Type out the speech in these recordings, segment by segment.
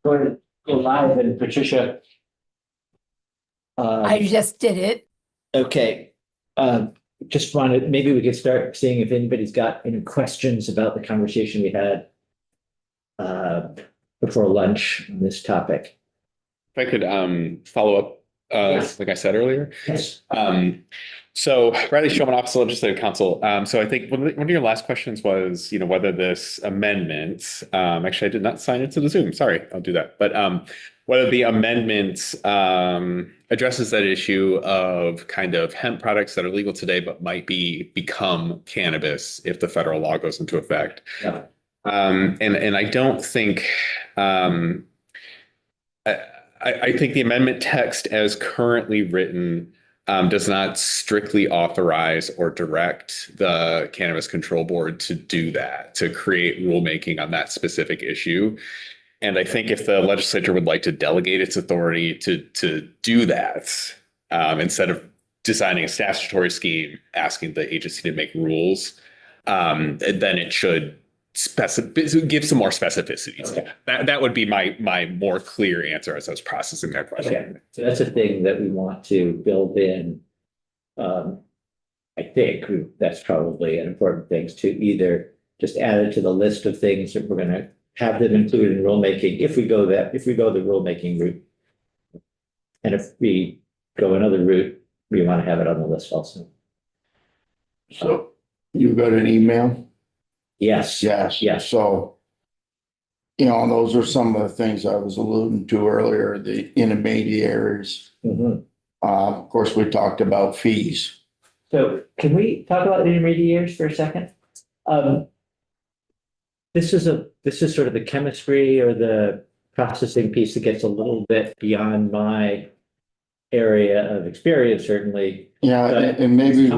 going to go live, and Patricia. I just did it. Okay. Just wanted, maybe we could start seeing if anybody's got any questions about the conversation we had before lunch on this topic. If I could follow up, Yes. like I said earlier. Yes. So Bradley Shulman, Office of Legislative Counsel. So I think one of your last questions was, whether this amendment, actually I did not sign into the Zoom. Sorry, I'll do that. But whether the amendment addresses that issue of kind of hemp products that are legal today, but might become cannabis if the federal law goes into effect. Yeah. And I don't think, I think the amendment text as currently written does not strictly authorize or direct the Cannabis Control Board to do that, to create rulemaking on that specific issue. And I think if the legislature would like to delegate its authority to do that, instead of designing a statutory scheme, asking the agency to make rules, then it should give some more specificity. Okay. That would be my more clear answer as I was processing that question. Okay. So that's a thing that we want to build in. I think that's probably an important thing to either just add it to the list of things that we're going to have them included in rulemaking if we go the rulemaking route. And if we go another route, we want to have it on the list also. So you got an email? Yes. Yes. Yes. So, those are some of the things I was alluding to earlier, the intermediaries. Mhm. Of course, we talked about fees. So can we talk about intermediaries for a second? This is sort of the chemistry or the processing piece that gets a little bit beyond my area of experience, certainly. Yeah, But- and maybe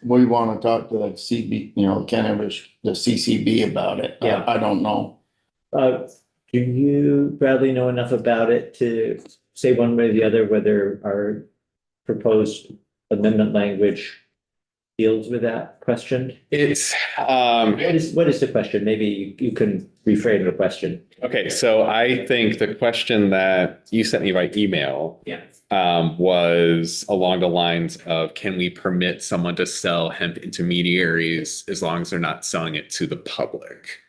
we want to talk to the cannabis, the CCB about it. Yeah. I don't know. Do you, Bradley, know enough about it to say one way or the other whether our proposed amendment language deals with that question? It's What is the question? Maybe you can reframe the question. okay. So I think the question that you sent me by email Yeah. was along the lines of, can we permit someone to sell hemp intermediaries as long as they're not selling it to the public?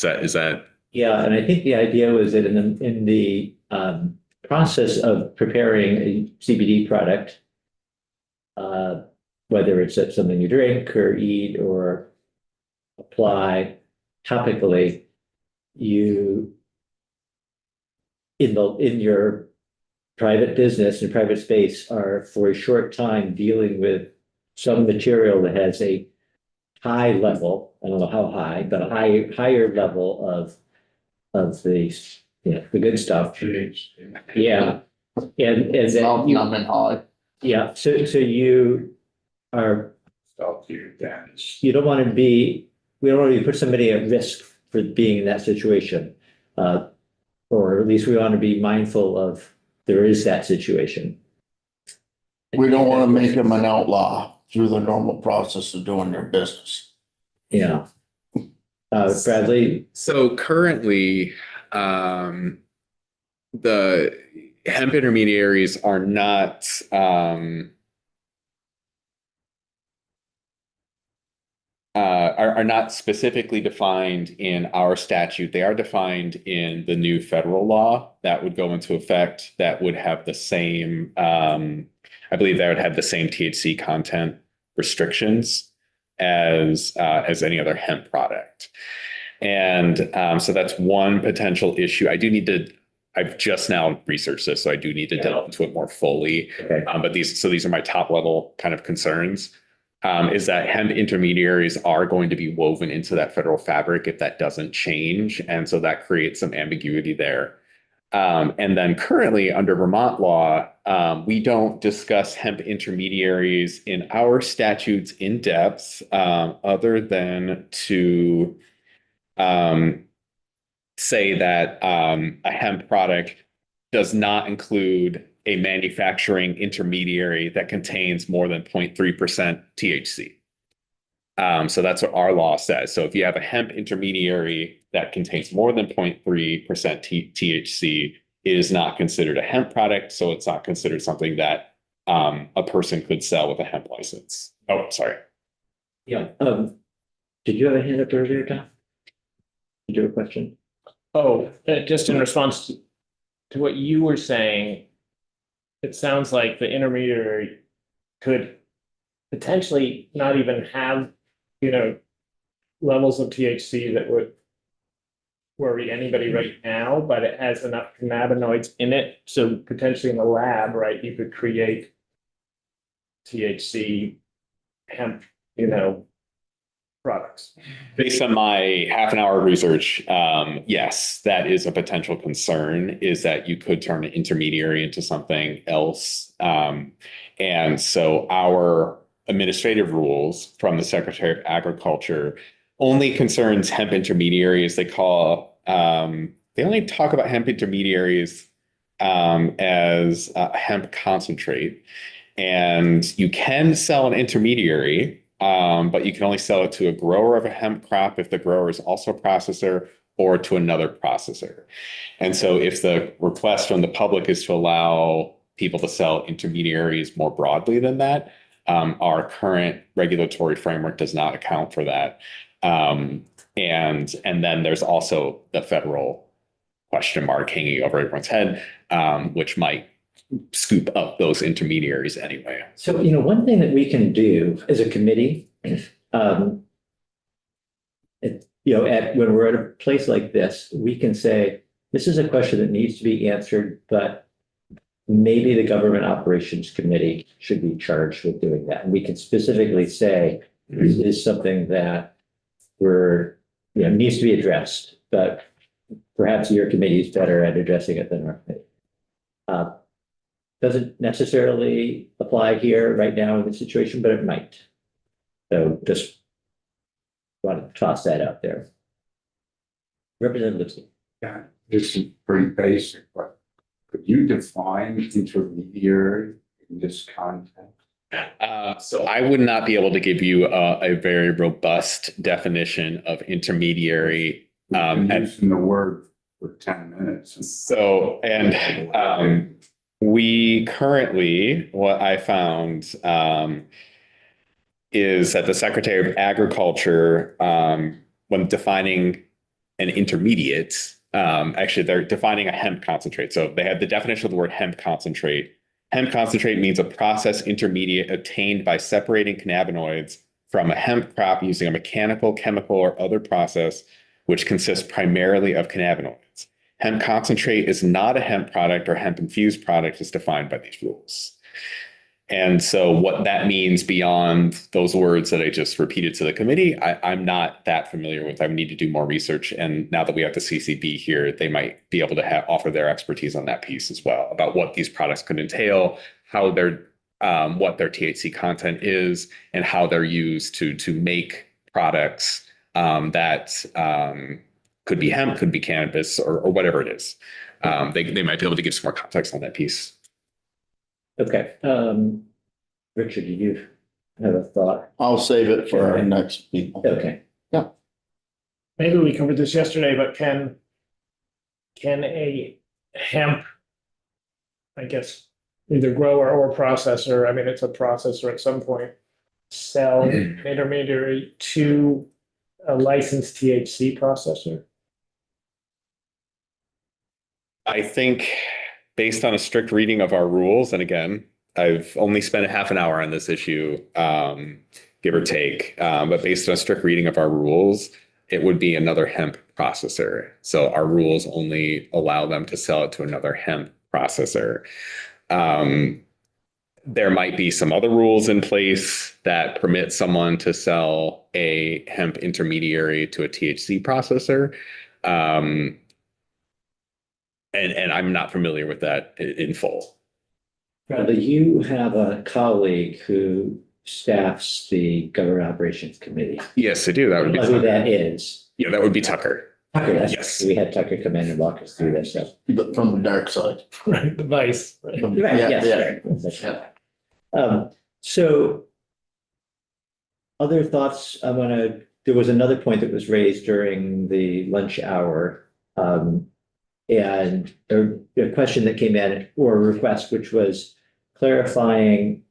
Is that? Yeah, and I think the idea was that in the process of preparing a CBD product, whether it's something you drink or eat or apply topically, you in your private business and private space are for a short time dealing with some material that has a high level, I don't know how high, but a higher level of the the good stuff. Yeah. And then yeah, so you are, you don't want to be, we don't want to put somebody at risk for being in that situation. Or at least we want to be mindful of there is that situation. We don't want to make them an outlaw through the normal process of doing their business. Yeah. Bradley? So currently, the hemp intermediaries are not specifically defined in our statute. They are defined in the new federal law that would go into effect, that would have the same, I believe that would have the same THC content restrictions as any other hemp product. And so that's one potential issue. I've just now researched this, so I do need to delve into it more fully. Okay. But these are my top level kind of concerns. Is that hemp intermediaries are going to be woven into that federal fabric if that doesn't change. And so that creates some ambiguity there. And then currently under Vermont law, we don't discuss hemp intermediaries in our statutes in depth, other than to say that a hemp product does not include a manufacturing intermediary that contains more than 0.3% THC. So that's what our law says. So if you have a hemp intermediary that contains more than 0.3% THC, it is not considered a hemp product. So it's not considered something that a person could sell with a hemp license. Oh, sorry. Yeah, did you have a hand up earlier, Tom? Did you have a question? Oh, just in response to what you were saying, it sounds like the intermediary could potentially not even have, levels of THC that would worry anybody right now, but it has enough cannabinoids in it. So potentially in the lab, right, you could create THC hemp, products. Based on my half an hour of research, yes, that is a potential concern, is that you could turn an intermediary into something else. And so our administrative rules from the Secretary of Agriculture only concerns hemp intermediaries. They only talk about hemp intermediaries as hemp concentrate. And you can sell an intermediary, but you can only sell it to a grower of a hemp crop if the grower is also a processor, or to another processor. And so if the request from the public is to allow people to sell intermediaries more broadly than that, our current regulatory framework does not account for that. And then there's also the federal question mark hanging over everyone's head, which might scoop up those intermediaries anyway. So, one thing that we can do as a committee, when we're at a place like this, we can say, this is a question that needs to be answered, but maybe the Government Operations Committee should be charged with doing that. And we can specifically say, this is something that needs to be addressed, but perhaps your committee is better at addressing it than our committee. Doesn't necessarily apply here right now in this situation, but it might. So just want to toss that out there. Representative Lipsky. Yeah, this is pretty basic, but could you define intermediary in this context? So I would not be able to give you a very robust definition of intermediary. We've been using the word for 10 minutes. We currently, what I found is that the Secretary of Agriculture, when defining an intermediate, actually they're defining a hemp concentrate. So they have the definition of the word hemp concentrate. Hemp concentrate means a process intermediate obtained by separating cannabinoids from a hemp crop using a mechanical, chemical, or other process which consists primarily of cannabinoids. Hemp concentrate is not a hemp product or hemp infused product as defined by these rules. And so what that means beyond those words that I just repeated to the committee, I'm not that familiar with. I need to do more research. And now that we have the CCB here, they might be able to offer their expertise on that piece as well, about what these products could entail, how what their THC content is, and how they're used to make products that could be hemp, could be cannabis, or whatever it is. They might be able to give some more context on that piece. Okay. Richard, do you have a thought? I'll save it for our next meeting. Okay. Maybe we covered this yesterday, but can a hemp, I guess, either grower or processor, I mean, it's a processor at some point, sell intermediary to a licensed THC processor? I think based on a strict reading of our rules, and again, I've only spent a half an hour on this issue, give or take, but based on a strict reading of our rules, it would be another hemp processor. So our rules only allow them to sell it to another hemp processor. There might be some other rules in place that permit someone to sell a hemp intermediary to a THC processor. And I'm not familiar with that in full. Bradley, you have a colleague who staffs the Government Operations Committee. Yes, I do. That would be Who Tucker. that is. Yeah, that would be Tucker. Tucker, Yes. we had Tucker come in and walk us through this stuff. But from the dark side. Right, the vice. Right. Right, Yeah, yes, yeah. right. So Other thoughts, there was another point that was raised during the lunch hour. And a question that came in, or a request, which was clarifying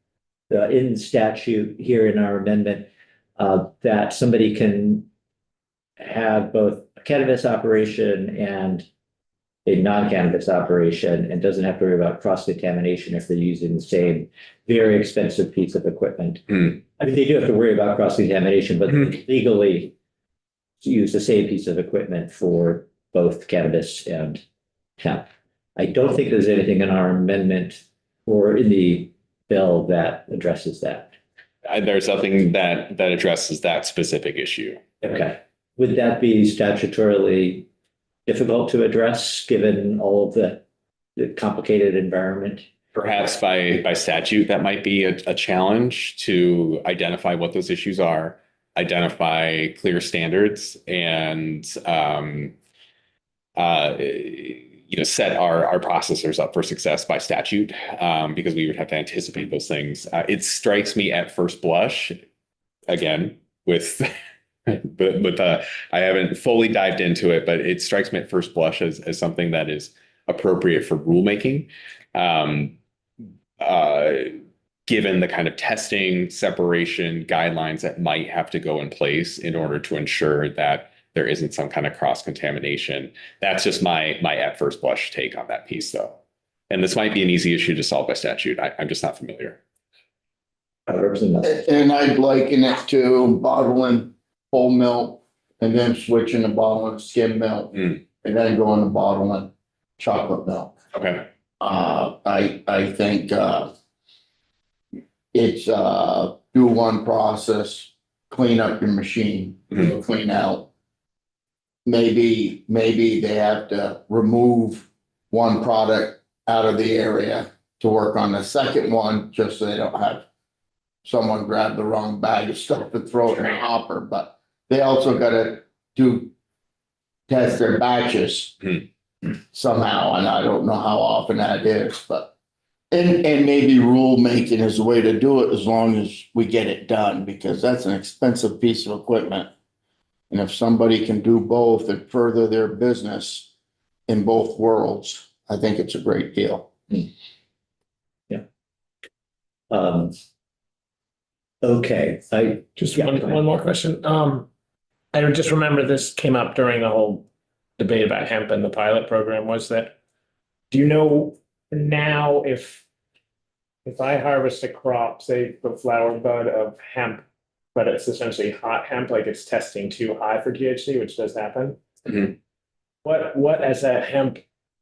in statute here in our amendment, that somebody can have both a cannabis operation and a non-cannabis operation and doesn't have to worry about cross-contamination if they're using the same very expensive piece of equipment. Hmm. I mean, they do have to worry about cross-contamination, but legally use the same piece of equipment for both cannabis and hemp. I don't think there's anything in our amendment or in the bill that addresses that. There's nothing that addresses that specific issue. Okay. Would that be statutorily difficult to address, given all of the complicated environment? Perhaps by statute, that might be a challenge to identify what those issues are, identify clear standards, and set our processors up for success by statute, because we would have to anticipate those things. It strikes me at first blush, again, with but I haven't fully dived into it, but it strikes me at first blush as something that is appropriate for rulemaking. Given the kind of testing, separation guidelines that might have to go in place in order to ensure that there isn't some kind of cross-contamination. That's just my at first blush take on that piece, though. And this might be an easy issue to solve by statute. I'm just not familiar. And I'd liken it to bottling whole milk and then switching to bottling skim milk and then going to bottling chocolate milk. Okay. I think it's do one process, clean up your machine, clean out. Maybe they have to remove one product out of the area to work on the second one, just so they don't have someone grab the wrong bag of stuff and throw it in a hopper. But they also gotta test their batches somehow, and I don't know how often that is, but and maybe rule making is the way to do it, as long as we get it done, because that's an expensive piece of equipment. And if somebody can do both and further their business in both worlds, I think it's a great deal. Yeah. Okay, Just Yeah, go ahead. one more question. I just remember this came up during the whole debate about hemp and the pilot program, was that, do you know now if I harvest a crop, say the flower bud of hemp, but it's essentially hot hemp, like it's testing too high for THC, which does happen? Mhm. What as a hemp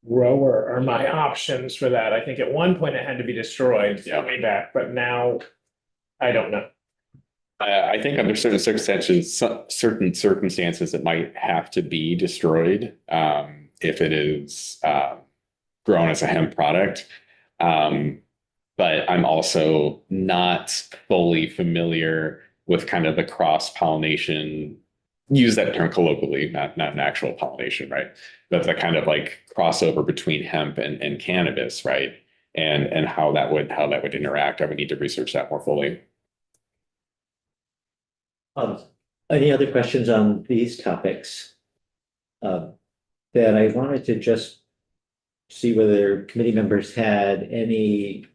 grower are my options for that? I think at one point it had to be destroyed way back, but now I don't know. I think under certain circumstances, it might have to be destroyed if it is grown as a hemp product. But I'm also not fully familiar with kind of the cross-pollination, use that term colloquially, not an actual pollination, right? But the kind of like crossover between hemp and cannabis, right? And how that would interact. I would need to research that more fully. any other questions on these topics? Then I wanted to just see whether committee members had any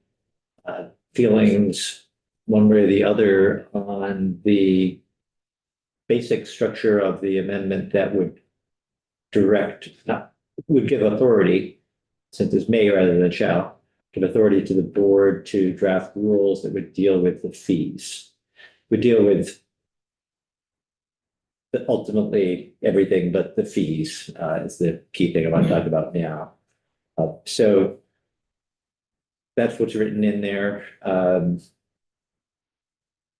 feelings one way or the other on the basic structure of the amendment that would would give authority, since it's may rather than shall, give authority to the board to draft rules that would deal with the fees. Would deal with ultimately everything but the fees is the key thing I want to talk about now. So that's what's written in there.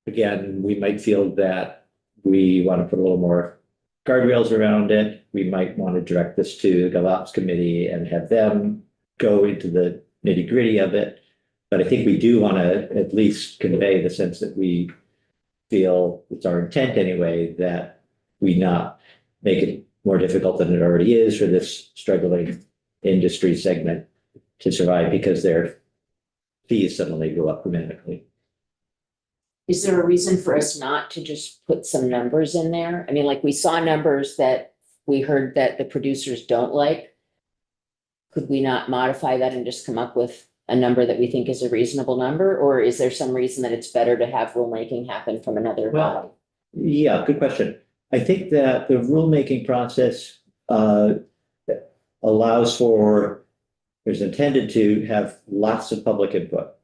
Again, we might feel that we want to put a little more guardrails around it. We might want to direct this to the GovOps committee and have them go into the nitty gritty of it. But I think we do want to at least convey the sense that we feel, it's our intent anyway, that we not make it more difficult than it already is for this struggling industry segment to survive because their fees suddenly go up dramatically. Is there a reason for us not to just put some numbers in there? I mean, like we saw numbers that we heard that the producers don't like. Could we not modify that and just come up with a number that we think is a reasonable number? Or is there some reason that it's better to have rulemaking happen from another body? Well, yeah, good question. I think that the rulemaking process allows for, is intended to have lots of public input,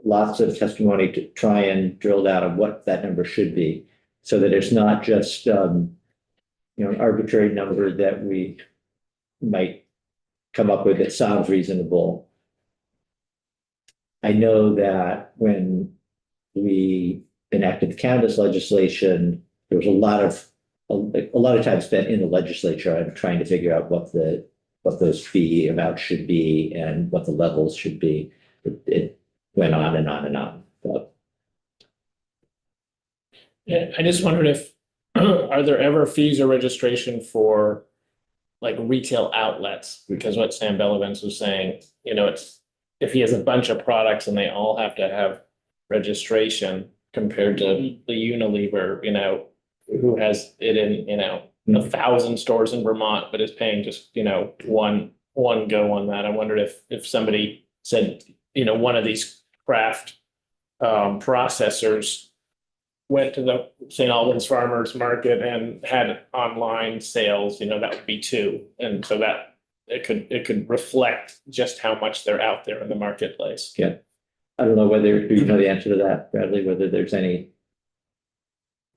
lots of testimony to try and drill down on what that number should be, so that it's not just an arbitrary number that we might come up with that sounds reasonable. I know that when we enacted the cannabis legislation, there was a lot of time spent in the legislature on trying to figure out what those fee amounts should be and what the levels should be. It went on and on and on. But Yeah, I just wondered if, are there ever fees or registration for like retail outlets? Because what Sam Bellavance was saying, it's, if he has a bunch of products and they all have to have registration compared to the Unilever, who has it in, 1,000 stores in Vermont, but is paying just, one go on that. I wondered if somebody said, one of these craft processors went to the St. Albans Farmers Market and had online sales, that would be two. And so that it could reflect just how much they're out there in the marketplace. yeah, I don't know whether, do you know the answer to that, Bradley, whether there's any?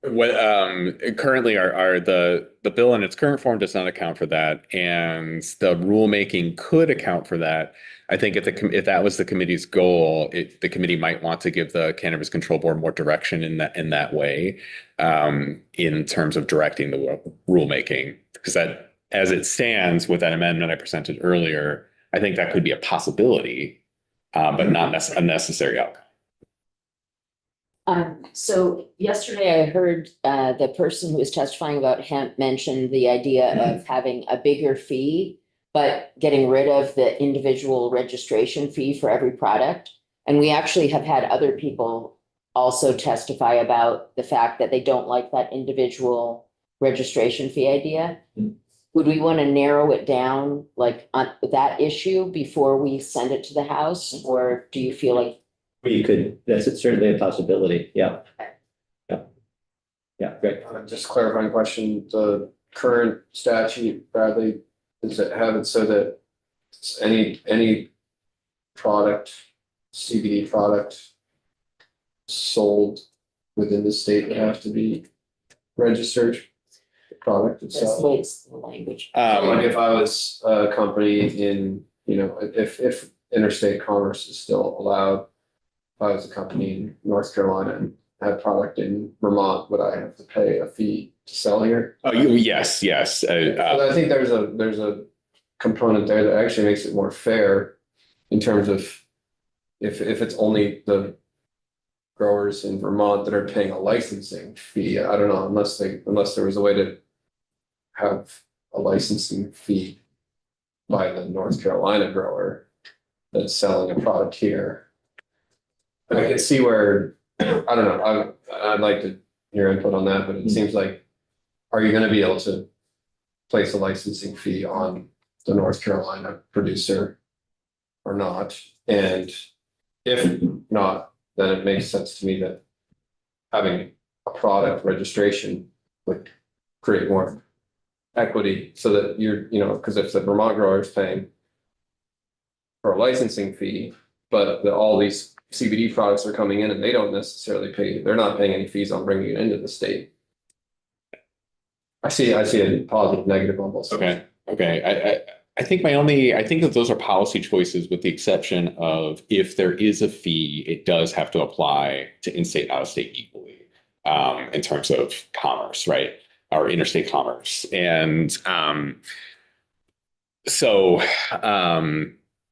What currently are the bill in its current form does not account for that, and the rulemaking could account for that. I think if that was the committee's goal, the committee might want to give the Cannabis Control Board more direction in that way, in terms of directing the rulemaking. Because that, as it stands with that amendment I presented earlier, I think that could be a possibility, but not a necessary outcome. So yesterday I heard the person who was testifying about hemp mention the idea of having a bigger fee, but getting rid of the individual registration fee for every product. And we actually have had other people also testify about the fact that they don't like that individual registration fee idea. Would we want to narrow it down like on that issue before we send it to the House? Or do you feel like We could, that's certainly a possibility, yeah. Yeah, great. Just clarifying question, the current statute, Bradley, does it have it so that any product, CBD product sold within the state would have to be registered, the product that's itself? the way it's the language? Like if I was a company in, if interstate commerce is still allowed, if I was a company in North Carolina and had product in Vermont, would I have to pay a fee to sell here? Oh, yes. But I think there's a component there that actually makes it more fair in terms of if it's only the growers in Vermont that are paying a licensing fee. I don't know, unless there was a way to have a licensing fee by the North Carolina grower that's selling a product here. But I can see where, I don't know, I'd like to hear input on that, but it seems like, are you gonna be able to place a licensing fee on the North Carolina producer or not? And if not, then it makes sense to me that having a product registration would create more equity so that you're, because if the Vermont grower is paying for a licensing fee, but all these CBD products are coming in and they don't necessarily pay, they're not paying any fees on bringing it into the state. I see a positive, negative on both sides. Okay. I think that those are policy choices with the exception of if there is a fee, it does have to apply to in-state, out-of-state equally, in terms of commerce, right? Or interstate commerce. And so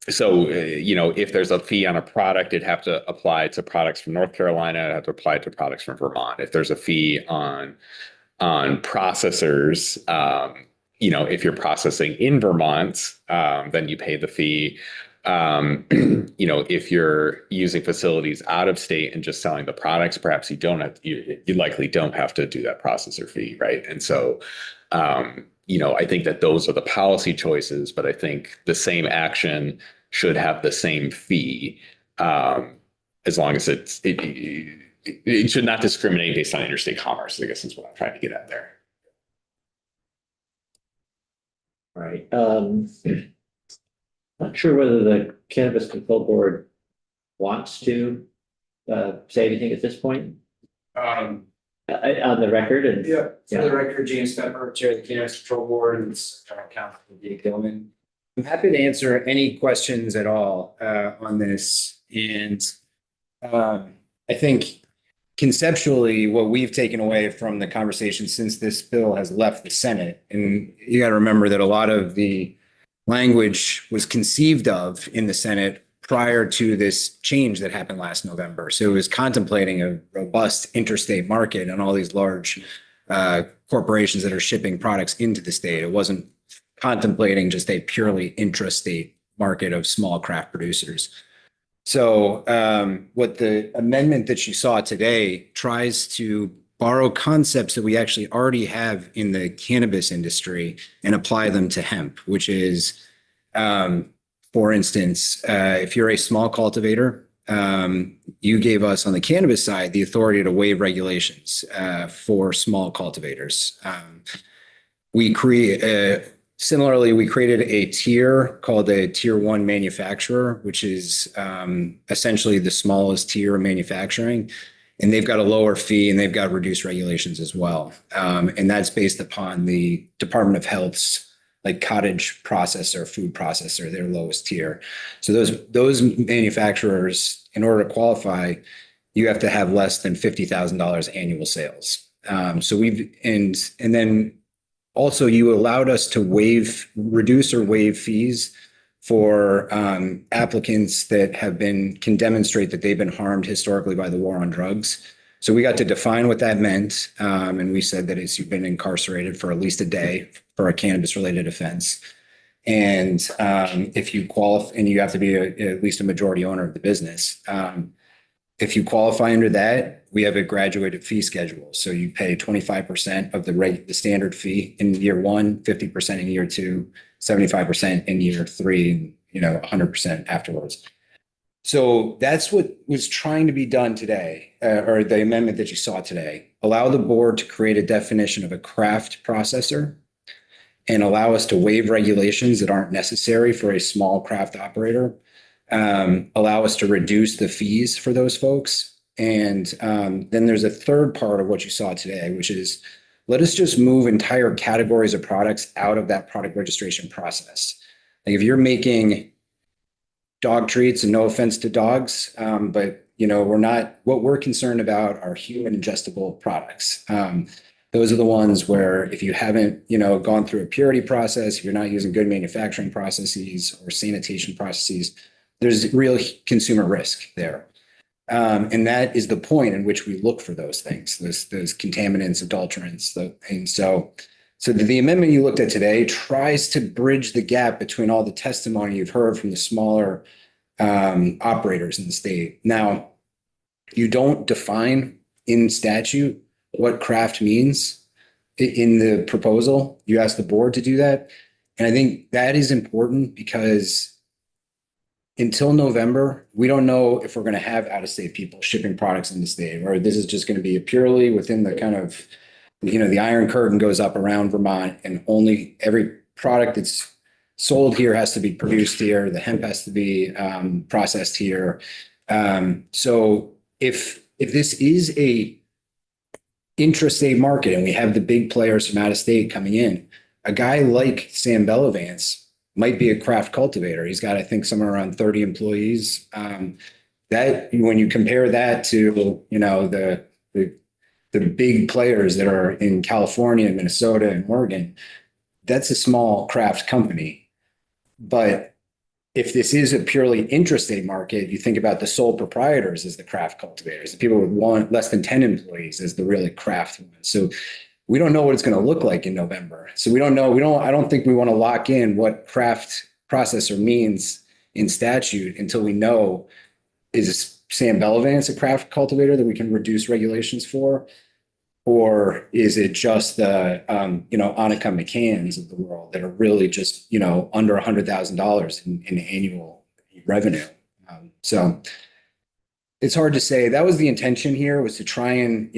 if there's a fee on a product, it'd have to apply to products from North Carolina, it'd have to apply to products from Vermont. If there's a fee on processors, if you're processing in Vermont, then you pay the fee You know, if you're using facilities out of state and just selling the products, perhaps you likely don't have to do that processor fee, right? And so, you know, I think that those are the policy choices, but I think the same action should have the same fee, as long as it should not discriminate based on interstate commerce, I guess is what I'm trying to get at there. Right. Not sure whether the Cannabis Control Board wants to say anything at this point on the record and. Yeah, for the record, James Pepper, Chair of the Cannabis Control Board, and General Counsel Dave Gilman. I'm happy to answer any questions at all on this. And I think conceptually, what we've taken away from the conversation since this bill has left the Senate, and you got to remember that a lot of the language was conceived of in the Senate prior to this change that happened last November. So it was contemplating a robust interstate market and all these large corporations that are shipping products into the state. It wasn't contemplating just a purely intrastate market of small craft producers. So what the amendment that you saw today tries to borrow concepts that we actually already have in the cannabis industry and apply them to hemp, which is, for instance, if you're a small cultivator, you gave us on the cannabis side the authority to waive regulations for small cultivators. Similarly, we created a tier called a tier 1 manufacturer, which is essentially the smallest tier of manufacturing. And they've got a lower fee and they've got reduced regulations as well. And that's based upon the Department of Health's like cottage processor, food processor, their lowest tier. So those manufacturers, in order to qualify, you have to have less than $50,000 annual sales. And then also you allowed us to reduce or waive fees for applicants that can demonstrate that they've been harmed historically by the war on drugs. So we got to define what that meant. And we said that it's you've been incarcerated for at least a day for a cannabis related offense. And if you qualify, and you have to be at least a majority owner of the business. If you qualify under that, we have a graduated fee schedule. So you pay 25% of the standard fee in year 1, 50% in year 2, 75% in year 3, and 100% afterwards. So that's what was trying to be done today, or the amendment that you saw today. Allow the board to create a definition of a craft processor and allow us to waive regulations that aren't necessary for a small craft operator. Allow us to reduce the fees for those folks. And then there's a third part of what you saw today, which is let us just move entire categories of products out of that product registration process. Like if you're making dog treats, and no offense to dogs, but what we're concerned about are human ingestible products. Those are the ones where if you haven't, gone through a purity process, if you're not using good manufacturing processes or sanitation processes, there's real consumer risk there. And that is the point in which we look for those things, those contaminants, adulterants. So the amendment you looked at today tries to bridge the gap between all the testimony you've heard from the smaller operators in the state. Now, you don't define in statute what craft means in the proposal. You ask the board to do that. And I think that is important because until November, we don't know if we're going to have out-of-state people shipping products in the state, or this is just going to be purely within the kind of, the Iron Curtain goes up around Vermont and only every product that's sold here has to be produced here. The hemp has to be processed here. So if this is a intrastate market and we have the big players from out of state coming in, a guy like Sam Bellavance might be a craft cultivator. He's got, I think, somewhere around 30 employees. That when you compare that to, the big players that are in California, Minnesota, and Oregon, that's a small craft company. But if this is a purely intrastate market, you think about the sole proprietors as the craft cultivators, the people with less than 10 employees as the really craft ones. So we don't know what it's going to look like in November. So we don't know. I don't think we want to lock in what craft processor means in statute until we know, is Sam Bellavance a craft cultivator that we can reduce regulations for? Or is it just the, Annika McCanns of the world that are really just, under $100,000 in annual revenue? So it's hard to say. That was the intention here, was to try and,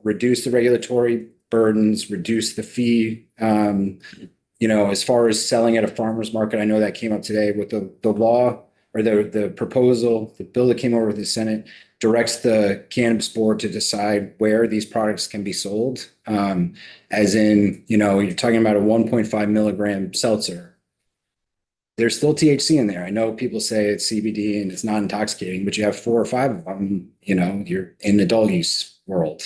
reduce the regulatory burdens, reduce the fee. As far as selling at a farmer's market, I know that came up today with the law or the proposal, the bill that came over the Senate directs the cannabis board to decide where these products can be sold. As in, you're talking about a 1.5 milligram seltzer. There's still THC in there. I know people say it's CBD and it's not intoxicating, but you have 4 or 5 of them, you're in the adult use world.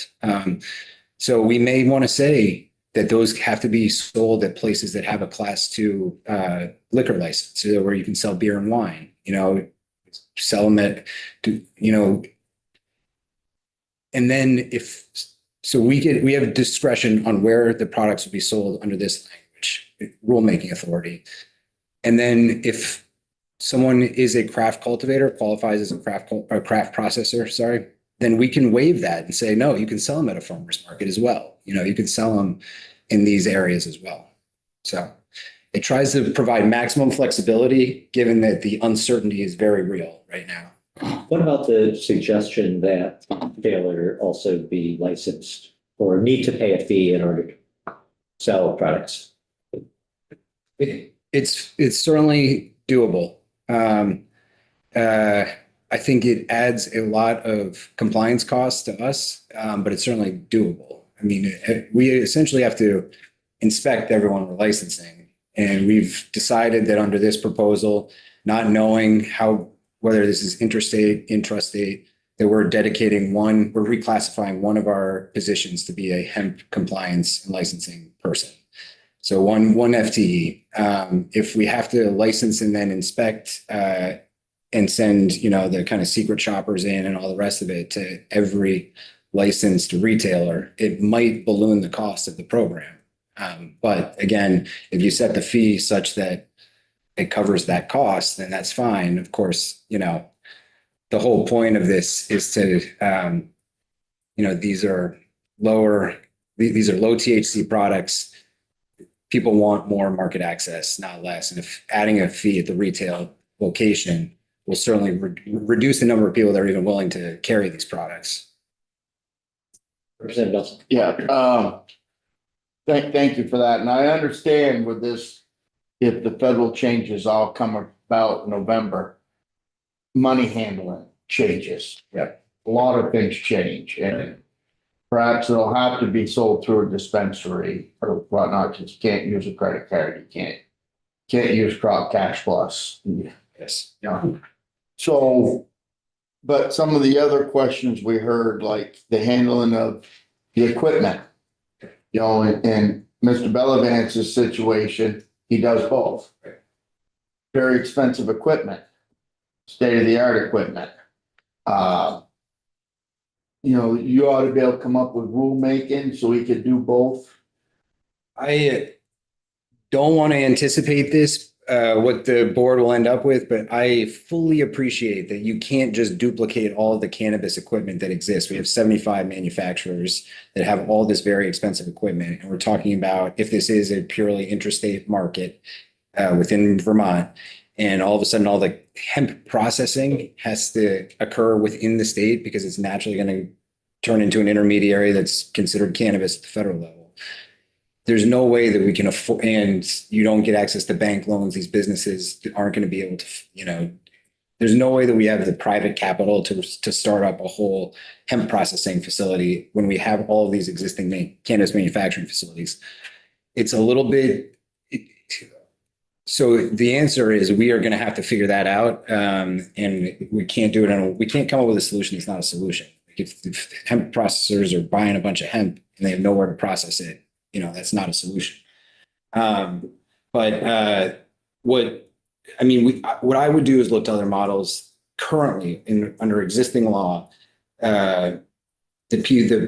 So we may want to say that those have to be sold at places that have a class 2 liquor license, so where you can sell beer and wine, sell them at, and then we have discretion on where the products will be sold under this language, rulemaking authority. And then if someone is a craft cultivator, qualifies as a craft processor, then we can waive that and say, no, you can sell them at a farmer's market as well. You can sell them in these areas as well. So it tries to provide maximum flexibility, given that the uncertainty is very real right now. What about the suggestion that retailer also be licensed or need to pay a fee in order to sell products? It's certainly doable. I think it adds a lot of compliance costs to us, but it's certainly doable. I mean, we essentially have to inspect everyone we're licensing. And we've decided that under this proposal, not knowing whether this is interstate, intrastate, that we're reclassifying one of our positions to be a hemp compliance and licensing person. So one FTE. If we have to license and then inspect and send, the kind of secret shoppers in and all the rest of it to every licensed retailer, it might balloon the cost of the program. But again, if you set the fee such that it covers that cost, then that's fine. Of course, the whole point of this is to, these are low THC products. People want more market access, not less. And if adding a fee at the retail location will certainly reduce the number of people that are even willing to carry these products. Representative Nelson. Yeah, thank you for that. And I understand with this, if the federal changes all come about in November, money handling changes. Yeah. A lot of things change, and perhaps it'll have to be sold through a dispensary or whatnot, because you can't use a credit card. You can't use Crop Cash Plus. Yes. Yeah. So, but some of the other questions we heard, like the handling of the equipment, in Mr. Bellavance's situation, he does both. Very expensive equipment, state-of-the-art equipment. You ought to be able to come up with rulemaking so we could do both. I don't want to anticipate this, what the board will end up with, but I fully appreciate that you can't just duplicate all of the cannabis equipment that exists. We have 75 manufacturers that have all this very expensive equipment. And we're talking about, if this is a purely interstate market within Vermont, and all of a sudden all the hemp processing has to occur within the state because it's naturally going to turn into an intermediary that's considered cannabis at the federal level. There's no way that we can afford, and you don't get access to bank loans. These businesses aren't going to be able to, there's no way that we have the private capital to start up a whole hemp processing facility when we have all of these existing cannabis manufacturing facilities. It's a little bit, so the answer is we are going to have to figure that out. And we can't do it. We can't come up with a solution that's not a solution. If hemp processors are buying a bunch of hemp and they have nowhere to process it, that's not a solution. What I would do is look to other models currently under existing law. The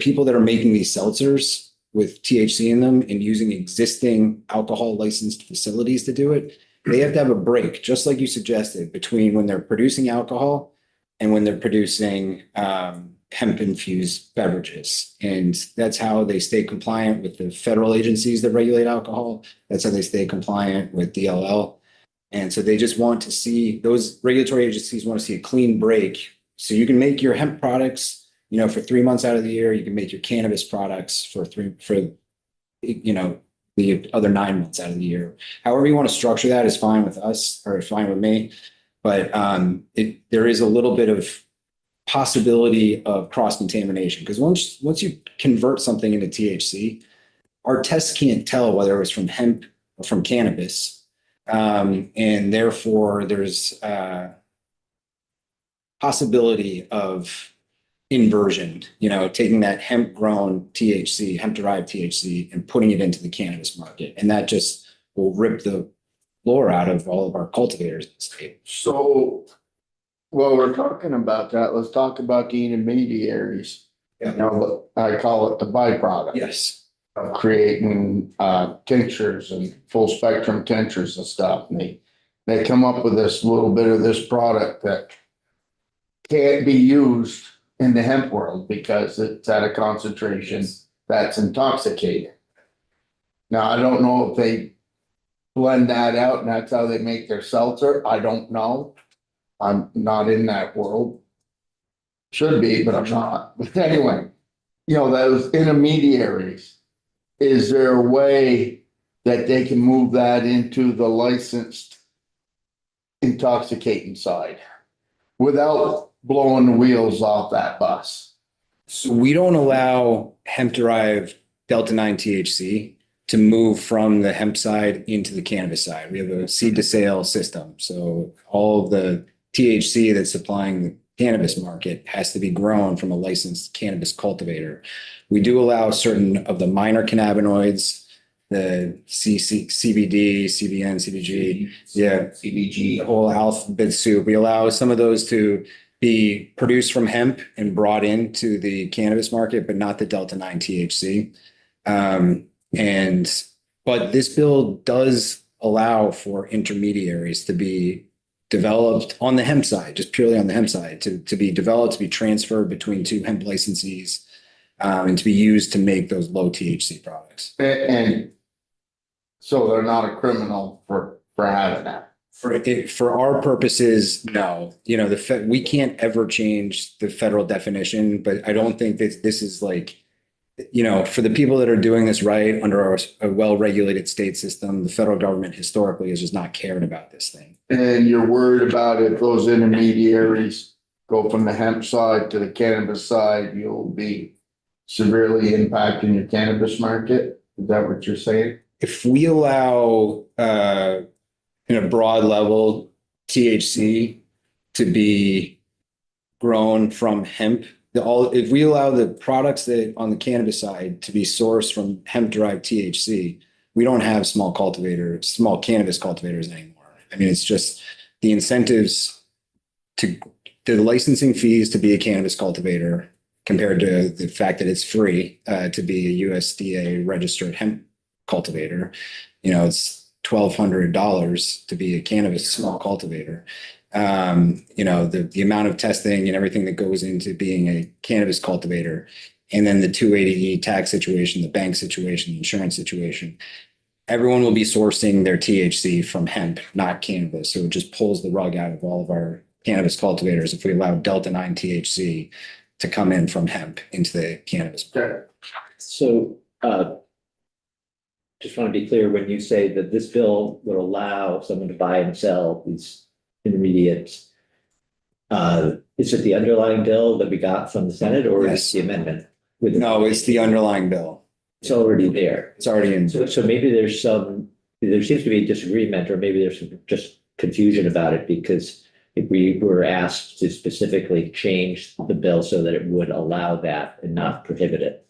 people that are making these seltzers with THC in them and using existing alcohol licensed facilities to do it, they have to have a break, just like you suggested, between when they're producing alcohol and when they're producing hemp infused beverages. And that's how they stay compliant with the federal agencies that regulate alcohol. That's how they stay compliant with DLL. And so they just want to see, those regulatory agencies want to see a clean break. So you can make your hemp products, for 3 months out of the year. You can make your cannabis products for the other 9 months out of the year. However you want to structure that is fine with us, or fine with me. But there is a little bit of possibility of cross-contamination, because once you convert something into THC, our tests can't tell whether it was from hemp or from cannabis. And therefore there's possibility of inversion, taking that hemp grown THC, hemp derived THC, and putting it into the cannabis market. And that just will rip the floor out of all of our cultivators in the state. So, while we're talking about that, let's talk about the intermediaries. I call it the byproduct. Yes. Of creating tinctures and full spectrum tinctures and stuff. And they come up with this little bit of this product that can't be used in the hemp world because it's at a concentration that's intoxicating. Now, I don't know if they blend that out and that's how they make their seltzer. I don't know. I'm not in that world. Should be, but I'm not. But anyway, those intermediaries. Is there a way that they can move that into the licensed intoxicating side without blowing the wheels off that bus? So we don't allow hemp-derived Delta-9 THC to move from the hemp side into the cannabis side. We have a seed-to-sale system. So all of the THC that's supplying the cannabis market has to be grown from a licensed cannabis cultivator. We do allow certain of the minor cannabinoids, the CBD, CBN, CBG, CBG, the whole alphabet soup. We allow some of those to be produced from hemp and brought into the cannabis market, but not the Delta-9 THC. But this bill does allow for intermediaries to be developed on the hemp side, just purely on the hemp side, to be developed, to be transferred between two hemp licensees, and to be used to make those low THC products. And so they're not a criminal for having that. For our purposes, no. We can't ever change the federal definition, but I don't think that this is for the people that are doing this right under a well-regulated state system, the federal government historically has just not cared about this thing. And you're worried about if those intermediaries go from the hemp side to the cannabis side, you'll be severely impacting your cannabis market? Is that what you're saying? If we allow, in a broad level, THC to be grown from hemp, if we allow the products that on the cannabis side to be sourced from hemp-derived THC, we don't have small cannabis cultivators anymore. I mean, it's just the incentives the licensing fees to be a cannabis cultivator compared to the fact that it's free to be a USDA registered hemp cultivator. It's $1,200 to be a cannabis small cultivator. The amount of testing and everything that goes into being a cannabis cultivator, and then the 280E tax situation, the bank situation, the insurance situation. Everyone will be sourcing their THC from hemp, not cannabis. So it just pulls the rug out of all of our cannabis cultivators if we allow Delta-9 THC to come in from hemp into the cannabis. So, just want to be clear, when you say that this bill would allow someone to buy and sell these intermediates, is it the underlying bill that we got from the Senate, or is Yes. it the amendment? No, it's the underlying bill. It's already there. It's already in. So maybe there seems to be disagreement, or maybe there's just confusion about it, because if we were asked to specifically change the bill so that it would allow that and not prohibit it.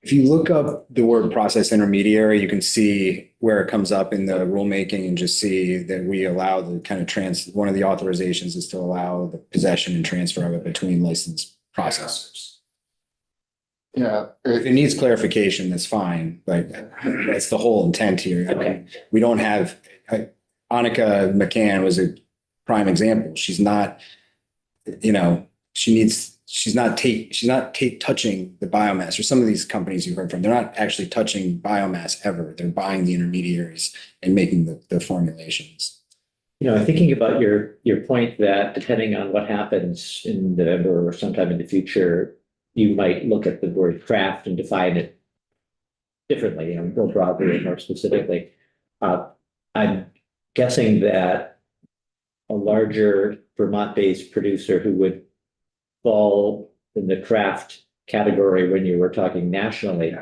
If you look up the word process intermediary, you can see where it comes up in the rulemaking and just see that we allow the kind of one of the authorizations is to allow the possession and transfer of it between licensed processors. Yeah. If it needs clarification, that's fine, but that's the whole intent here. I mean, we don't have, Annika McCann was a prime example. She's not, you know, she's not touching the biomass, or some of these companies you've heard from, they're not actually touching biomass ever. They're buying the intermediaries and making the formulations. Thinking about your point that depending on what happens in November or sometime in the future, you might look at the word craft and define it differently, more broadly and more specifically. I'm guessing that a larger Vermont-based producer who would fall in the craft category when you were talking nationally,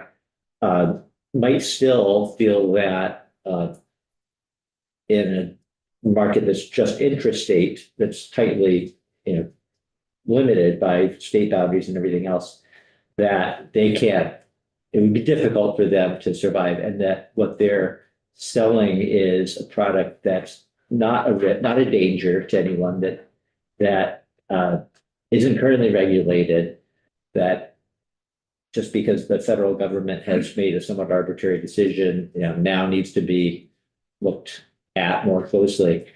might still feel that in a market that's just intrastate, that's tightly, limited by state boundaries and everything else, that it would be difficult for them to survive, and that what they're selling is a product that's not a danger to anyone, that isn't currently regulated, that just because the federal government has made a somewhat arbitrary decision, now needs to be looked at more closely,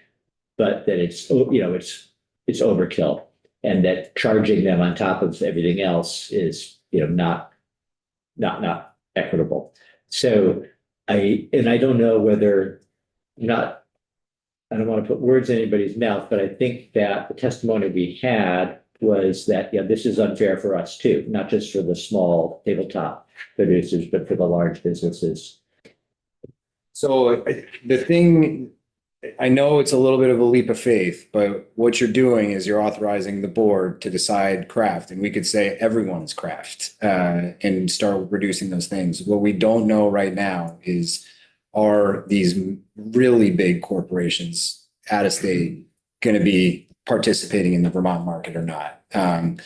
but that it's overkill, and that charging them on top of everything else is, not equitable. So I don't know whether I don't want to put words in anybody's mouth, but I think that the testimony we had was that, this is unfair for us too, not just for the small tabletop producers, but for the large businesses. So the thing, I know it's a little bit of a leap of faith, but what you're doing is you're authorizing the board to decide craft, and we could say everyone's craft, and start reducing those things. What we don't know right now is, are these really big corporations out of state going to be participating in the Vermont market or not? And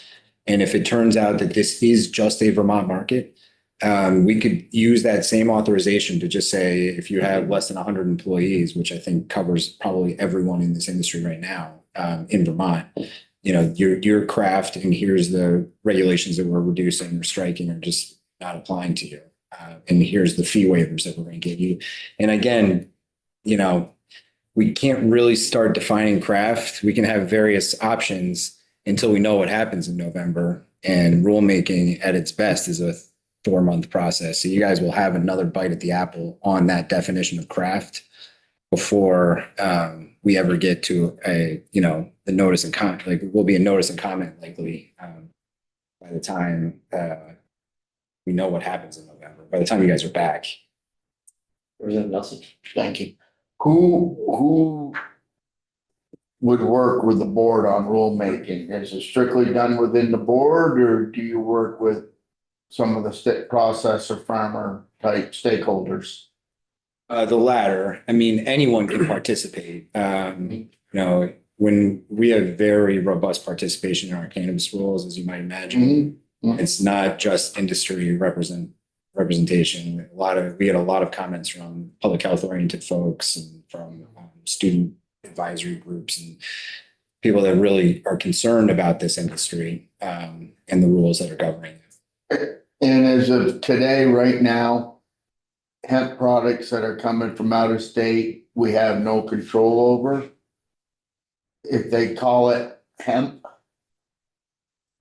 if it turns out that this is just a Vermont market, we could use that same authorization to just say, if you have less than 100 employees, which I think covers probably everyone in this industry right now, in Vermont, your craft, and here's the regulations that we're reducing or striking or just not applying to you. And here's the fee waivers that we're going to give you. And again, we can't really start defining craft. We can have various options until we know what happens in November. And rulemaking at its best is a 4-month process. So you guys will have another bite at the apple on that definition of craft before we ever get to the notice and comment. Like, will be a notice and comment likely by the time we know what happens in November, by the time you guys are back. Representative Nelson? Thank you. Who would work with the board on rulemaking? Is it strictly done within the board, or do you work with some of the processor farmer type stakeholders? The latter. I mean, anyone can participate. When we have very robust participation in our cannabis rules, as you might imagine, it's not just industry representation. We had a lot of comments from public health oriented folks and from student advisory groups and people that really are concerned about this industry and the rules that are governing it. And as of today, right now, hemp products that are coming from out of state, we have no control over. If they call it hemp.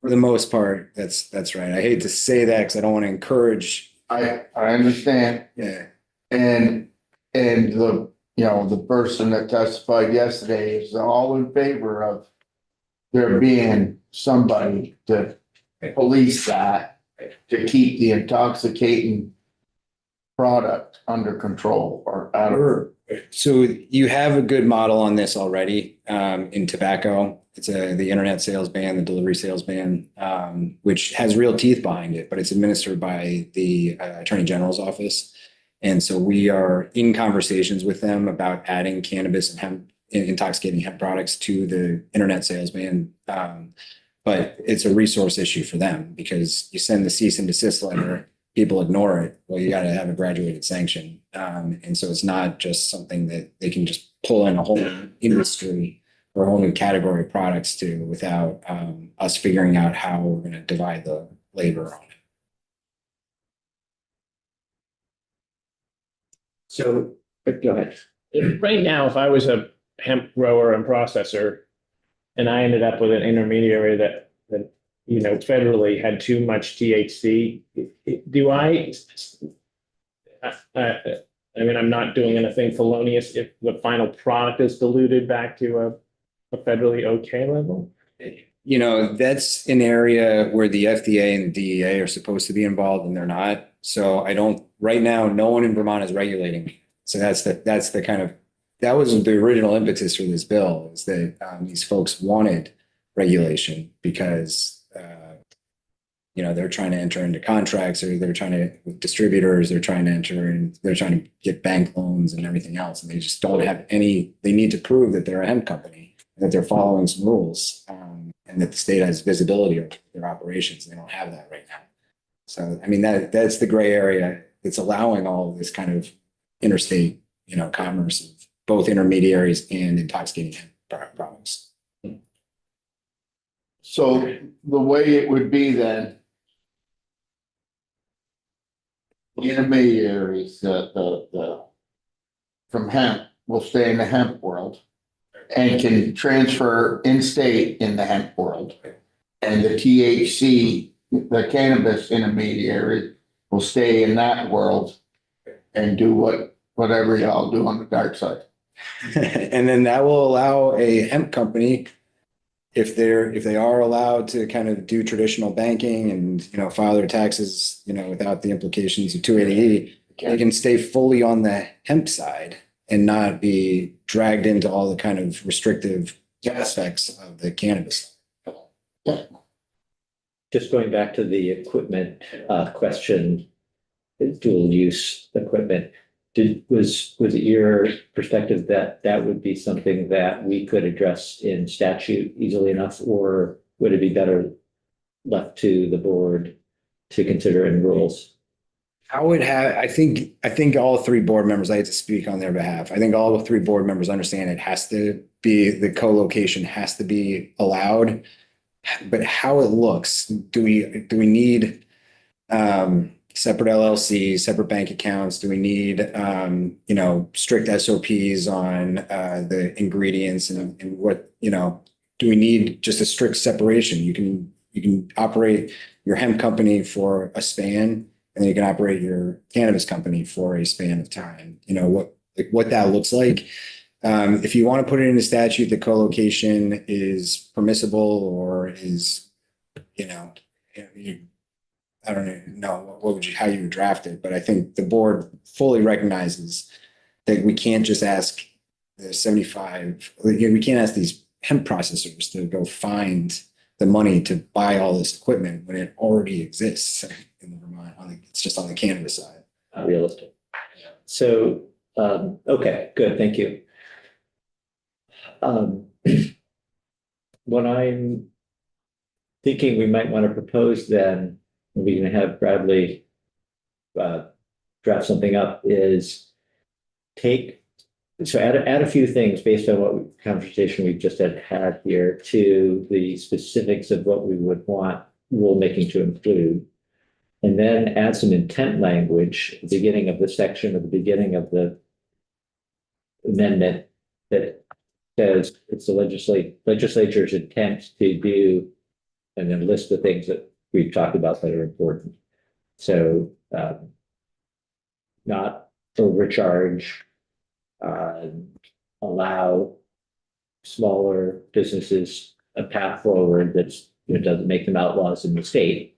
For the most part, that's right. I hate to say that because I don't want to encourage. I understand. Yeah. And the person that testified yesterday is all in favor of there being somebody to police that, to keep the intoxicating product under control or out of. So you have a good model on this already in tobacco. It's the internet sales ban, the delivery sales ban, which has real teeth behind it, but it's administered by the Attorney General's office. And so we are in conversations with them about adding cannabis and hemp, intoxicating hemp products to the internet sales ban. But it's a resource issue for them because you send the cease and desist letter, people ignore it. Well, you got to have a graduated sanction. And so it's not just something that they can just pull in a whole industry or a whole new category of products to without us figuring out how we're going to divide the labor on it. So, go ahead. right now, if I was a hemp grower and processor and I ended up with an intermediary that, you know, federally had too much THC, do I mean, I'm not doing anything felonious if the final product is diluted back to a federally okay level? You know, that's an area where the FDA and the DEA are supposed to be involved and they're not. So I don't, right now, no one in Vermont is regulating. So that's the kind of, that was the original impetus for this bill, is that these folks wanted regulation because, you know, they're trying to enter into contracts, or they're trying to, with distributors, they're trying to enter in, they're trying to get bank loans and everything else. And they just don't have any, they need to prove that they're a hemp company, that they're following some rules, and that the state has visibility of their operations. They don't have that right now. So, I mean, that's the gray area. It's allowing all of this kind of interstate, you know, commerce of both intermediaries and intoxicating hemp products. So the way it would be then. The intermediaries, from hemp will stay in the hemp world. And can transfer in-state in the hemp world. And the THC, the cannabis intermediary will stay in that world. And do whatever y'all do on the dark side. And then that will allow a hemp company, if they are allowed to kind of do traditional banking and, you know, file their taxes, you know, without the implications of 280E, they can stay fully on the hemp side and not be dragged into all the kind of restrictive aspects of the cannabis. Just going back to the equipment question, dual use equipment. Was it your perspective that that would be something that we could address in statute easily enough, or would it be better left to the board to consider in rules? I think all three board members, I had to speak on their behalf. I think all three board members understand it has to be, the co-location has to be allowed. But how it looks, do we need separate LLCs, separate bank accounts? Do we need you know, strict SOPs on the ingredients and what, you know, do we need just a strict separation? You can operate your hemp company for a span, and then you can operate your cannabis company for a span of time. You know, what that looks like. If you want to put it in the statute that co-location is permissible, or is, you know, I don't know how you would draft it, but I think the board fully recognizes that we can't just ask the 75, we can't ask these hemp processors to go find the money to buy all this equipment when it already exists in Vermont. It's just on the cannabis side. Not realistic. So, okay, good, thank you. What I'm thinking we might want to propose then, we can have Bradley draft something up, is add a few things based on what conversation we've just had here to the specifics of what we would want rulemaking to include. And then add some intent language at the beginning of the section, at the beginning of the amendment, that says it's the legislature's intent to do, and then list the things that we've talked about that are important. So not overcharge, allow smaller businesses a path forward that's, you know, doesn't make them outlaws in the state.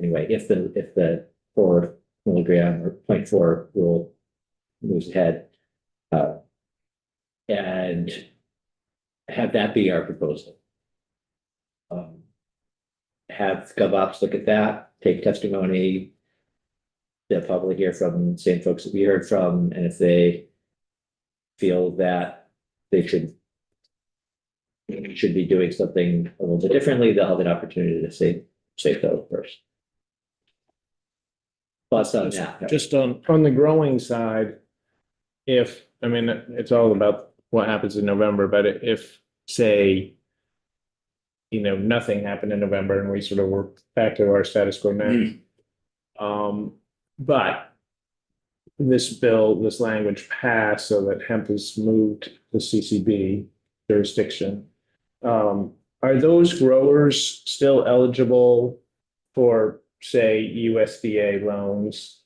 Anyway, if the 4 milligram or 0.4 rule moves ahead, and have that be our proposal. Have GovOps look at that, take testimony. They'll probably hear from the same folks that we heard from, and if they feel that they should be doing something a little bit differently, they'll have an opportunity to say so first. Thoughts on that? Just on the growing side, I mean, it's all about what happens in November, but if, say, you know, nothing happened in November and we sort of were back to our status quo now. But this bill, this language passed so that hemp is moved to CCB jurisdiction. Are those growers still eligible for, say, USDA loans?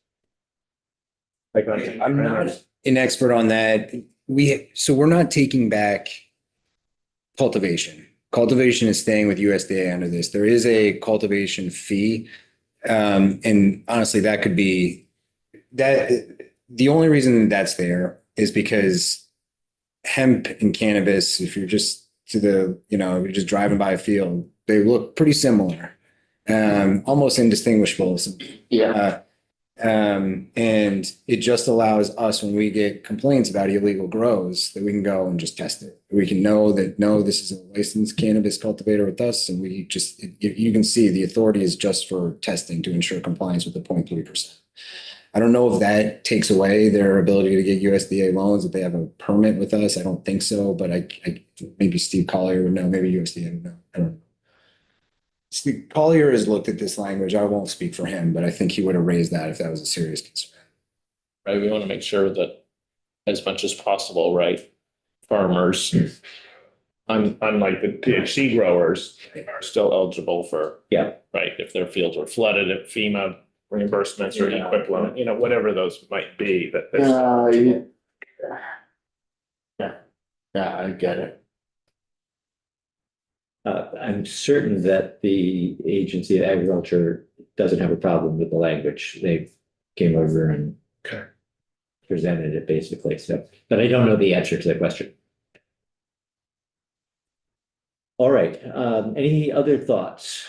Like I'm not an expert on that. So we're not taking back cultivation. Cultivation is staying with USDA under this. There is a cultivation fee. And honestly, that could be that the only reason that's there is because hemp and cannabis, if you're just you're just driving by a field, they look pretty similar, almost indistinguishable. Yeah. And it just allows us, when we get complaints about illegal grows, that we can go and just test it. We can know that, no, this is a licensed cannabis cultivator with us. And we just, you can see the authority is just for testing to ensure compliance with the 0.3%. I don't know if that takes away their ability to get USDA loans if they have a permit with us. I don't think so, but I maybe Steve Collier would know, maybe USDA would know. I don't know. Steve Collier has looked at this language. I won't speak for him, but I think he would have raised that if that was a serious concern. Right, we want to make sure that as much as possible, right, farmers, unlike the THC growers, are still eligible for. Yeah. Right, if their fields were flooded, if FEMA reimbursements or equip loan, whatever those might be, that. Yeah, I get it. I'm certain that the Agency of Agriculture doesn't have a problem with the language. They came over and presented it basically. So, but I don't know the answer to that question. All right. Any other thoughts?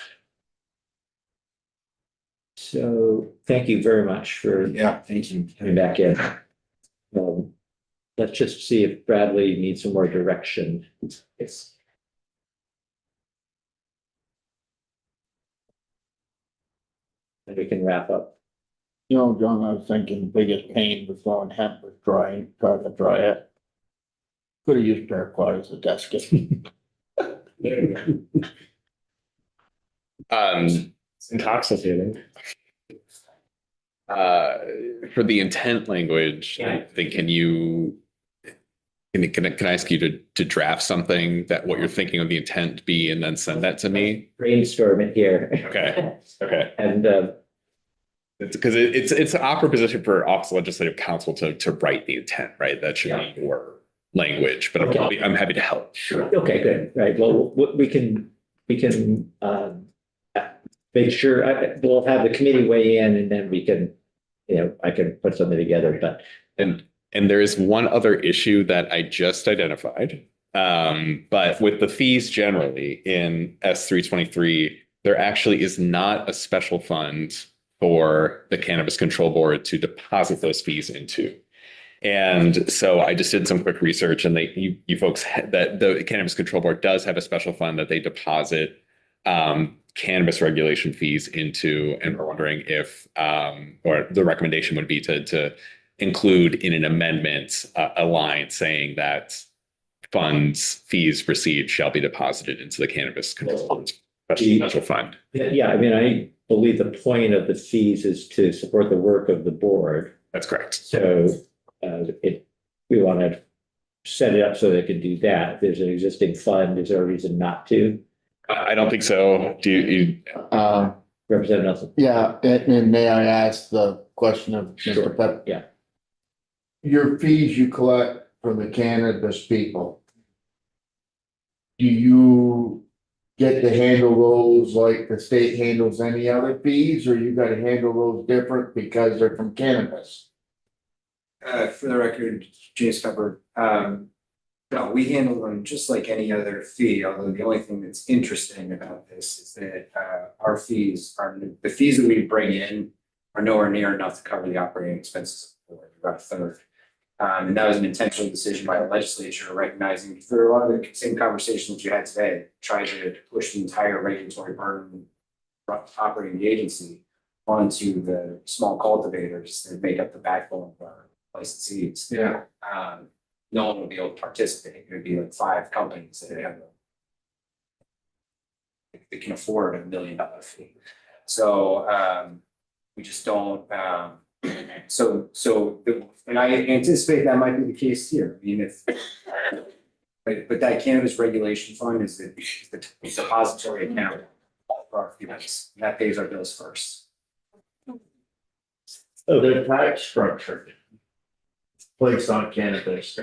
So thank you very much for Thank you. coming back in. Let's just see if Bradley needs some more direction. Yes. And we can wrap up. You know, John, I was thinking the biggest pain was going hemp was trying to dry it. Could have used paraquat as a desk. It's intoxicating. For the intent language, I think, can I ask you to draft something that what you're thinking of the intent be and then send that to me? Brainstorm it here. Okay. And Because it's an awkward position for Office of Legislative Counsel to write the intent, right? That should be your language, but I'm happy to help. sure. Okay, good. Right. Well, we can make sure we'll have the committee weigh in, and then we can, I can put something together. But And there is one other issue that I just identified. But with the fees generally in S323, there actually is not a special fund for the Cannabis Control Board to deposit those fees into. And so I just did some quick research, and you folks, that the Cannabis Control Board does have a special fund that they deposit cannabis regulation fees into, and we're wondering if, or the recommendation would be to include in an amendment a line saying that fees received shall be deposited into the Cannabis Control Board special fund. yeah, I mean, I believe the point of the fees is to support the work of the board. That's correct. So we want to set it up so they can do that. If there's an existing fund, is there a reason not to? I don't think so. Do you? Representative Nelson? Yeah, and may I ask the question of Sure. Mr. Pep? Yeah. Your fees you collect from the cannabis people. Do you get to handle those like the state handles any other fees, or you gotta handle those different because they're from cannabis? For the record, James Pepper, no, we handle them just like any other fee, although the only thing that's interesting about this is that our fees are, the fees that we bring in are nowhere near enough to cover the operating expenses of the board, about a third. And that was an intentional decision by the legislature, recognizing for a lot of the same conversations you had today, tried to push the entire regulatory burden operating the agency onto the small cultivators that make up the backbone of our licensees. Yeah. No one will be able to participate. It would be like 5 companies that have they can afford $1 million fee. So we just don't And I anticipate that might be the case here. I mean, if. But that cannabis regulation fund is the depository account for our fees. That pays our bills first. The tax structure placed on cannabis,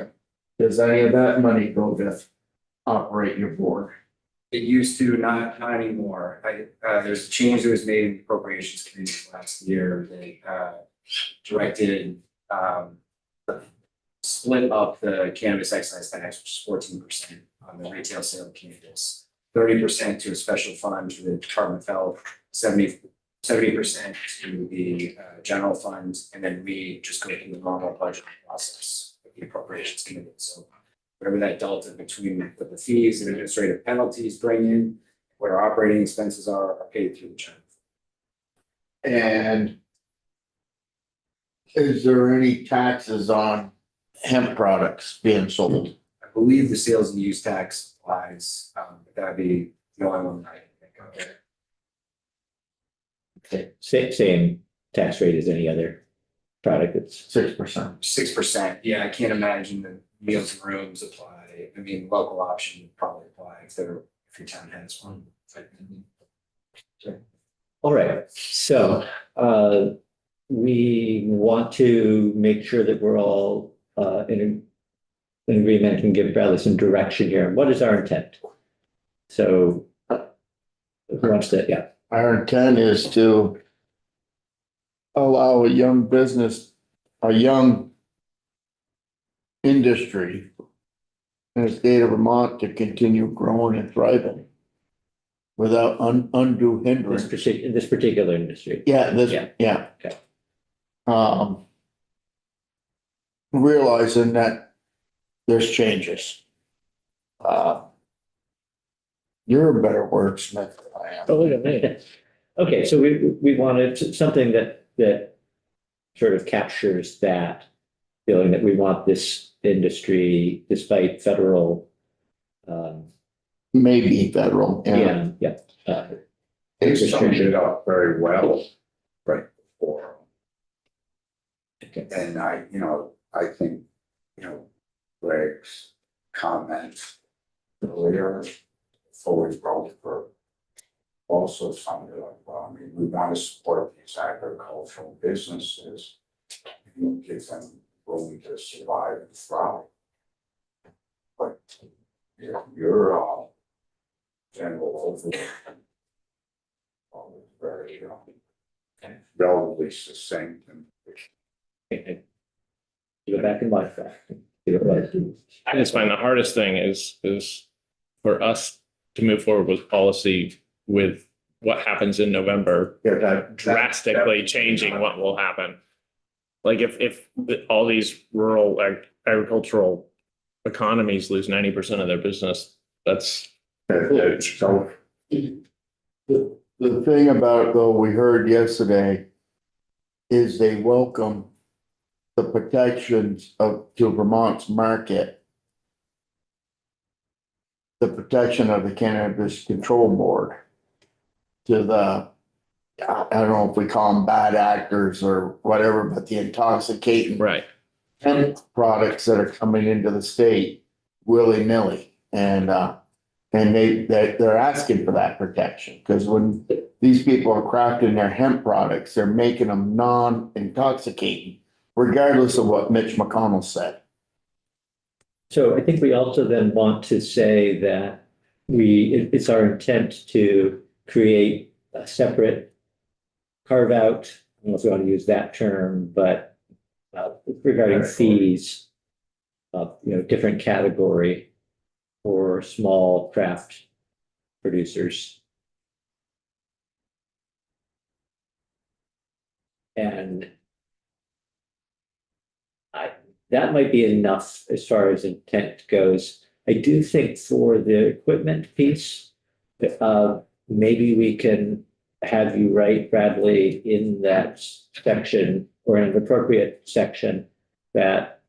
does any of that money go to operate your board? It used to, not anymore. There's a change that was made in the appropriations committee last year that directed split up the cannabis excise tax, which is 14% on the retail sale of cannabis, 30% to a special fund to the Department of Health, 70% to the general fund, and then we just go through the normal budget process with the appropriations committee. So whatever that delta between what the fees and administrative penalties bring in, what our operating expenses are paid through the general. And is there any taxes on hemp products being sold? I believe the sales and use tax applies, but that'd be the only one I can think of. Okay, same tax rate as any other product that's 6%. 6%, yeah, I can't imagine the meals and rooms apply. I mean, local option would probably apply if your town has one. all right. So we want to make sure that we're all in agreement and give Bradley some direction here. What is our intent? So who wants to, yeah. Our intent is to allow a young business, a young industry in the state of Vermont to continue growing and thriving without undue hindrance. In this particular industry. Yeah, Yeah. yeah. Okay. Realizing that there's changes. You're a better wordsmith than I am. Oh, look at me. Okay, so we wanted something that sort of captures that feeling that we want this industry, despite federal, Maybe federal, yeah. They summed it up very well right before. Okay. And I think, Greg's comments earlier, before we vote for also summed it up well. I mean, we want to support these agricultural businesses, give them room to survive and thrive. But your general overview very relatively succinct and Give it back in my fact. Give it right. I just find the hardest thing is for us to move forward with policy with what happens in November, drastically changing what will happen. Like if all these rural agricultural economies lose 90% of their business, that's. so The thing about it, though, we heard yesterday is they welcome the protections to Vermont's market. The protection of the Cannabis Control Board to the, I don't know if we call them bad actors or whatever, but the intoxicating Right. hemp products that are coming into the state willy-nilly. And they're asking for that protection, because when these people are crafting their hemp products, they're making them non-intoxicating, regardless of what Mitch McConnell said. So I think we also then want to say that it's our intent to create a separate carve out. I don't know if we want to use that term, but regarding fees, different category for small craft producers. And that might be enough as far as intent goes. I do think for the equipment piece, maybe we can have you write, Bradley, in that section or in an appropriate section that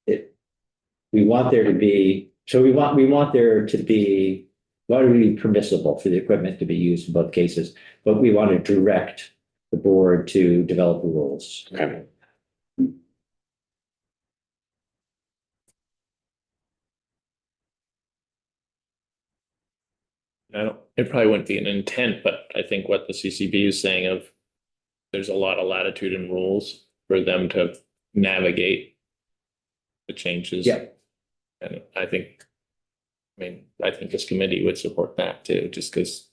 we want there to be. So we want there to be permissible for the equipment to be used in both cases, but we want to direct the board to develop the rules. Okay. I don't, it probably wouldn't be an intent, but I think what the CCB is saying of there's a lot of latitude and rules for them to navigate the changes. Yeah. And I think this committee would support that too, just because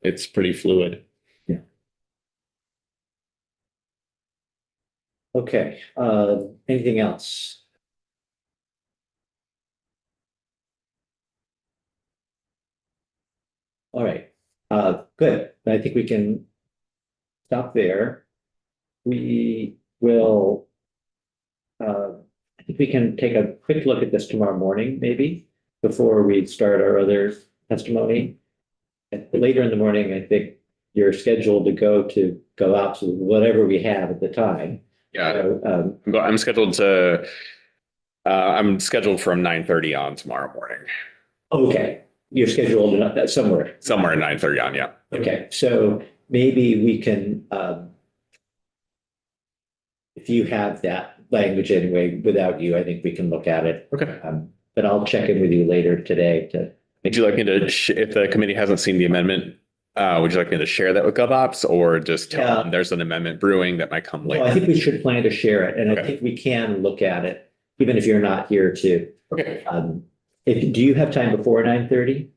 it's pretty fluid. Okay, anything else? All right, good. I think we can stop there. We will, I think we can take a quick look at this tomorrow morning, maybe, before we start our other testimony. And later in the morning, I think you're scheduled to go out to whatever we have at the time. Yeah, So, I'm scheduled from 9:30 on tomorrow morning. okay, you're scheduled somewhere. Somewhere at 9:30 on, yeah. Okay, so maybe we can, if you have that language anyway, without you, I think we can look at it. Okay. But I'll check in with you later today to. Would you like me to, if the committee hasn't seen the amendment, would you like me to share that with GovOps or just tell them there's an amendment brewing that might come No, I later? think we should plan to share it, and I Okay. think we can look at it, even if you're not here to. Okay. Do you have time before 9:30?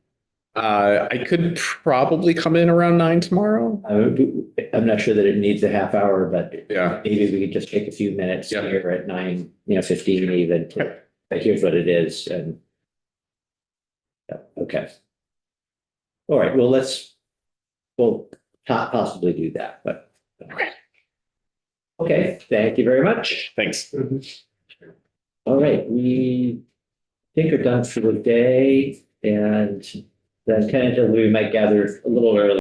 I could probably come in around 9 tomorrow. I'm not sure that it needs a half hour, but Yeah. maybe we could just take a few minutes Yeah. here at 9:15 even to, here's what it is and. Yeah, okay. All right, well, we'll possibly do that, but. Okay. Okay, thank you very much. Thanks. All right, we think we're done for the day, and then tentatively we might gather a little early.